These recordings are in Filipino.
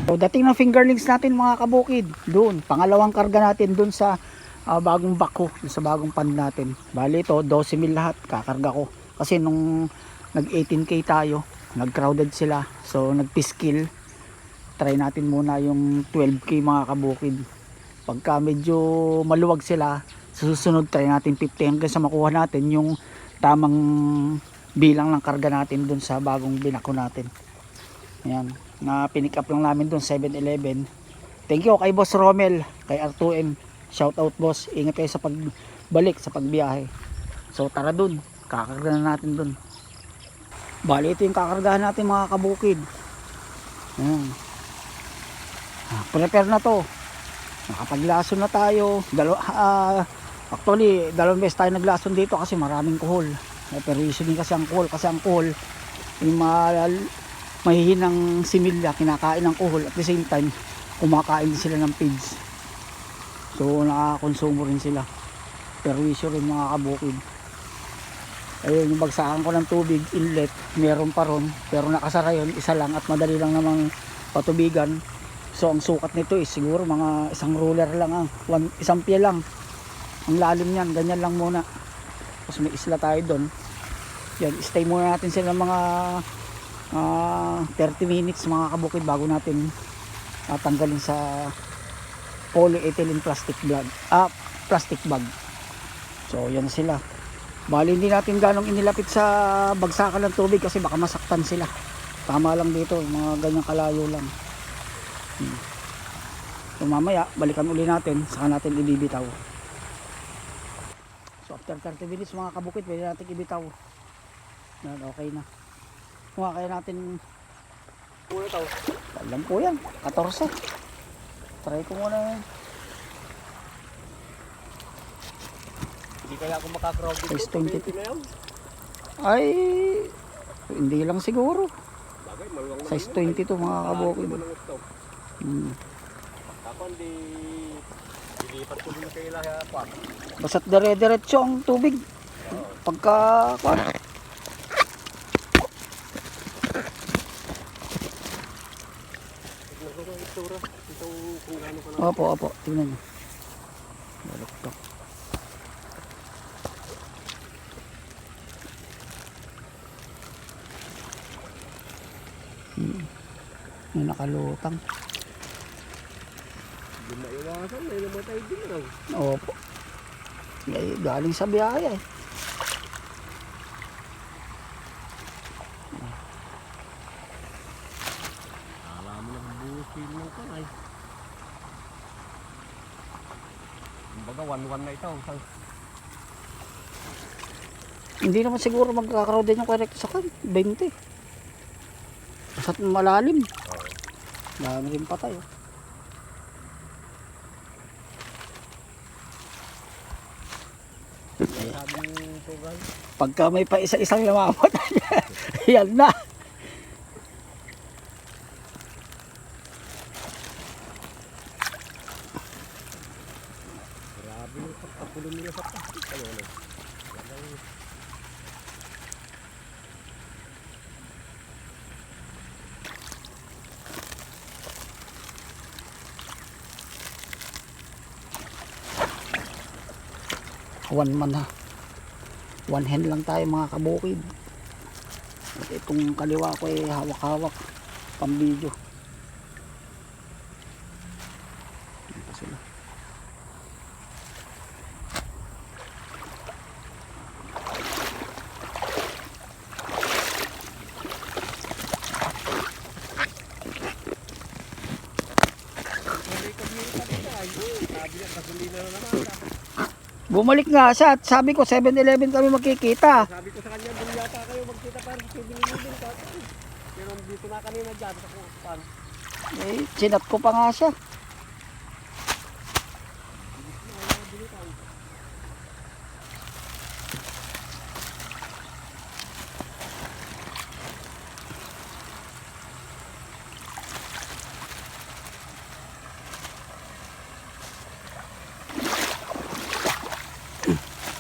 So, dating ng fingerlings natin mga kabukid, doon, pangalawang karga natin doon sa bagong bako, sa bagong pan natin. Bali ito, 12,000 lahat, kakarga ko. Kasi nung nag 18k tayo, nag-crowded sila. So, nag-piskill. Try natin muna yung 12k mga kabukid. Pagka medyo maluwag sila, sa susunod try natin 50 hanggang sa makuha natin yung tamang bilang ng karga natin doon sa bagong binako natin. Ayan, na pinick up lang namin doon 7-Eleven. Thank you kay Boss Romel, kay R2M. Shout out boss, ingat kayo sa pagbalik, sa pagbiyahe. So tara doon, kakarga na natin doon. Bali ito yung kakargahan natin mga kabukid. Ayan. Prepare na to. Nakapaglason na tayo. Actually, dalawang beses tayo naglason dito kasi maraming kuhol. Pero usually kasi ang kuhol, yung mahihinang similya, kinakain ng kuhol. At the same time, kumakain din sila ng pigs. So nakakonsumo rin sila. Perwisyo rin mga kabukid. Ayun, yung bagsakan ko ng tubig, inlet, meron pa ron. Pero nakasara yun, isa lang at madali lang namang patubigan. So ang sukat nito is siguro mga isang ruler lang, isang pie lang. Ang lalim niyan, ganyan lang muna. Tapos may isla tayo doon. Yan, stay muna natin sila mga 30 minutes mga kabukid bago natin tanggalin sa polyethylene plastic bag. So yan sila. Bali hindi natin ganong inilapit sa bagsakan ng tubig kasi baka masaktan sila. Tama lang dito, mga ganyang kalayo lang. So mamaya balikan uli natin, saka natin ibibitaw. So after 30 minutes mga kabukid, pwede natin ibitaw. Yan, okay na. Kuha kaya natin muna ito. Alam po yan, 14. Try ko muna yan. Hindi kaya ako makakrowd dito. Size 20. Ay, hindi lang siguro. Size 20 to mga kabukid. Ako hindi dilipat ko muna kayo lahat. Basta't dire-diretso ang tubig. Pagka Opo, tingnan nyo. Baluktok. May nakalutang. Hindi maiwasan, may namatay din lang. Opo. Galing sa biyaya eh. Alam mo lang busil ng kanay. Kumbaga 1-1 na ito. Hindi naman siguro magkakaroon din yung correct sa kan. 20. Basta't malalim. Dami rin patay. Pagka may pa isa-isang namamatay, yan na. Grabe yung pagkapulo nila sa plastic. One man ha. One hand lang tayo mga kabukid. At itong kaliwa ko ay hawak-hawak pambidyo. Ito sila. Bumalik nga siya at sabi ko 7-Eleven kami magkikita. Sabi ko sa kanya, doon yata kayo magkita para sa 7-Eleven. Pero dito na kanina dyan sa kukupan. Eh, sinat ko pa nga siya.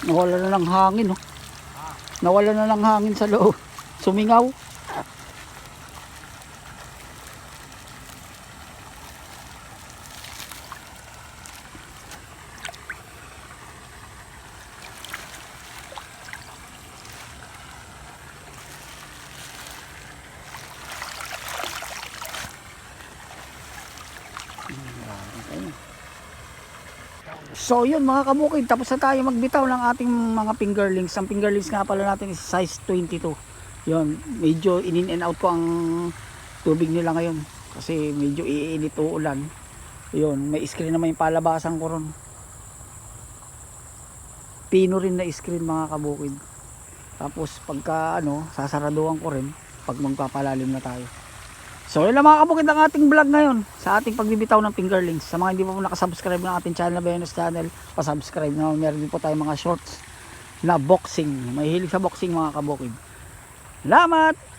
Nawala na ng hangin, oh. Nawala na ng hangin sa loob. Sumingaw. So yun mga kabukid, tapos na tayo magbitaw ng ating mga fingerlings. Ang fingerlings nga pala natin is size 22. Yun, medyo in and out ko ang tubig nila ngayon kasi medyo iinit o ulan. Yun, may screen naman yung palabasan ko ron. Pino rin na screen mga kabukid. Tapos pagka sasaraduhan ko rin pag magpapalalim na tayo. So yun lang mga kabukid ang ating vlog ngayon sa ating pagbibitaw ng fingerlings. Sa mga hindi pa po nakasubscribe ng ating channel na Bayones Channel, pasubscribe na. Meron din po tayong mga shorts na boxing. May hilig sa boxing mga kabukid. Salamat!